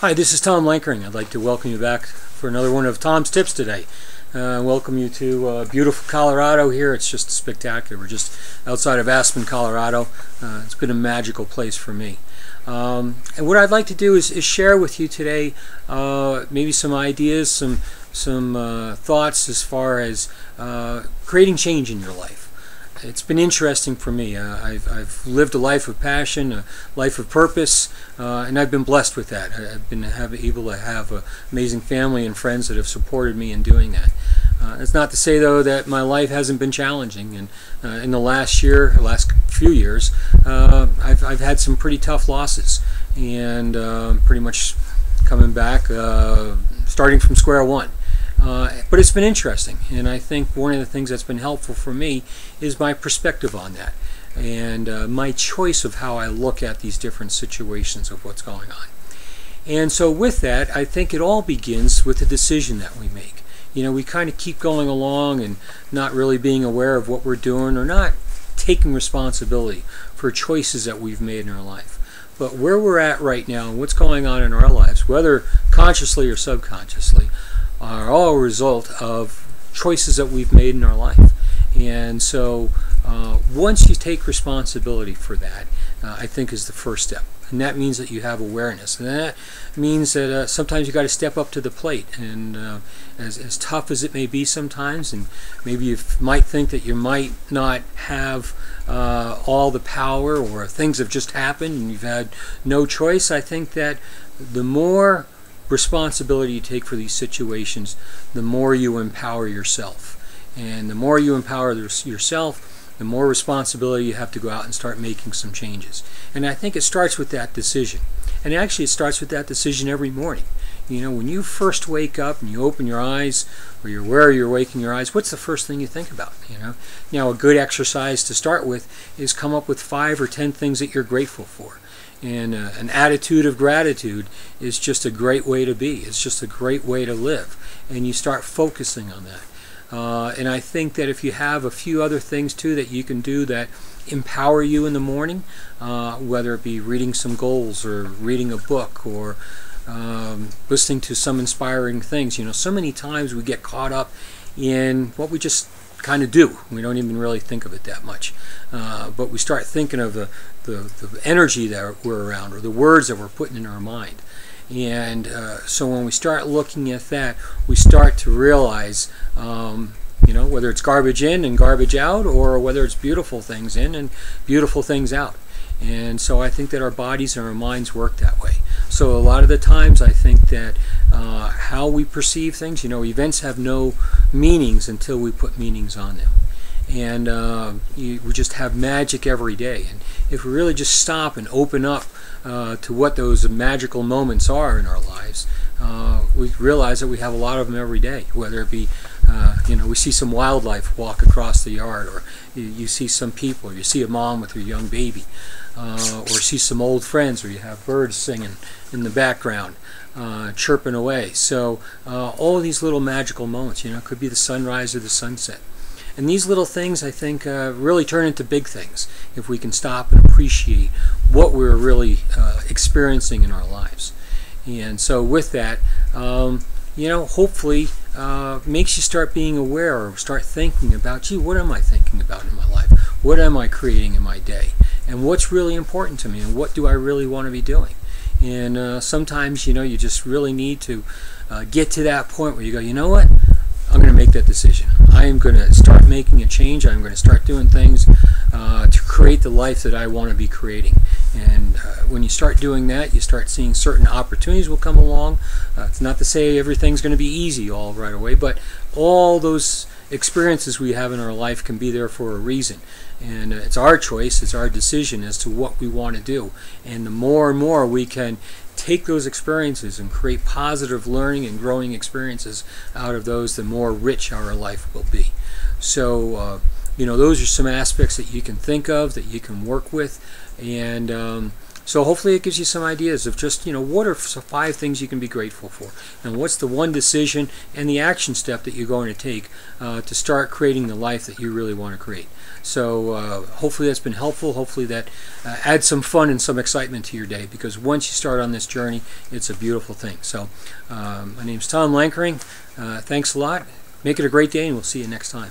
Hi, this is Tom Lankering. I'd like to welcome you back for another one of Tom's Tips today. Welcome you to beautiful Colorado here. It's just spectacular. We're just outside of Aspen, Colorado. It's been a magical place for me. And what I'd like to do is share with you today maybe some ideas, some thoughts as far as creating change in your life. It's been interesting for me. I've lived a life of passion, a life of purpose, and I've been blessed with that. I've been able to have an amazing family and friends that have supported me in doing that. It's not to say, though, that my life hasn't been challenging. And in the last few years, I've had some pretty tough losses, and pretty much coming back, starting from square one. But it's been interesting, and I think one of the things that's been helpful for me is my perspective on that, and my choice of how I look at these different situations of what's going on. And so with that, I think it all begins with the decision that we make. You know, we kind of keep going along and not really being aware of what we're doing, or not taking responsibility for choices that we've made in our life. But where we're at right now and what's going on in our lives, whether consciously or subconsciously, are all a result of choices that we've made in our life. And so once you take responsibility for that, I think is the first step. And that means that you have awareness. And that means that sometimes you got to step up to the plate. And as tough as it may be sometimes, and maybe you might think that you might not have all the power, or things have just happened and you've had no choice, I think that the more responsibility you take for these situations, the more you empower yourself. And the more you empower yourself, the more responsibility you have to go out and start making some changes. And I think it starts with that decision. And actually it starts with that decision every morning. You know, when you first wake up and you open your eyes, or you're aware you're waking your eyes, what's the first thing you think about? You know, now a good exercise to start with is come up with 5 or 10 things that you're grateful for. And an attitude of gratitude is just a great way to be. It's just a great way to live. And you start focusing on that. And I think that if you have a few other things too that you can do that empower you in the morning, whether it be reading some goals, or reading a book, or listening to some inspiring things. You know, so many times we get caught up in what we just kind of do. We don't even really think of it that much. But we start thinking of the energy that we're around, or the words that we're putting in our mind. And so when we start looking at that, we start to realize, you know, whether it's garbage in and garbage out, or whether it's beautiful things in and beautiful things out. And so I think that our bodies and our minds work that way. So a lot of the times I think that how we perceive things, you know, events have no meanings until we put meanings on them. And we just have magic every day. And if we really just stop and open up to what those magical moments are in our lives, we realize that we have a lot of them every day. Whether it be, you know, we see some wildlife walk across the yard, or you see some people, or you see a mom with her young baby, or see some old friends, or you have birds singing in the background, chirping away. So all of these little magical moments, you know, it could be the sunrise or the sunset. And these little things, I think, really turn into big things if we can stop and appreciate what we're really experiencing in our lives. And so with that, you know, hopefully makes you start being aware, or start thinking about, gee, what am I thinking about in my life? What am I creating in my day? And what's really important to me? And what do I really want to be doing? And sometimes, you know, you just really need to get to that point where you go, you know what? I'm going to make that decision. I am going to start making a change. I'm going to start doing things to create the life that I want to be creating. And when you start doing that, you start seeing certain opportunities will come along. It's not to say everything's going to be easy all right away, but all those experiences we have in our life can be there for a reason. And it's our choice, it's our decision as to what we want to do. And the more and more we can take those experiences and create positive learning and growing experiences out of those, the more rich our life will be. So you know, those are some aspects that you can think of, that you can work with. And So hopefully it gives you some ideas of just, what are 5 things you can be grateful for, and what's the one decision and the action step that you're going to take to start creating the life that you really want to create. So hopefully that's been helpful. Hopefully that adds some fun and some excitement to your day, because once you start on this journey, it's a beautiful thing. So my name's Tom Lankering. Thanks a lot. Make it a great day, and we'll see you next time.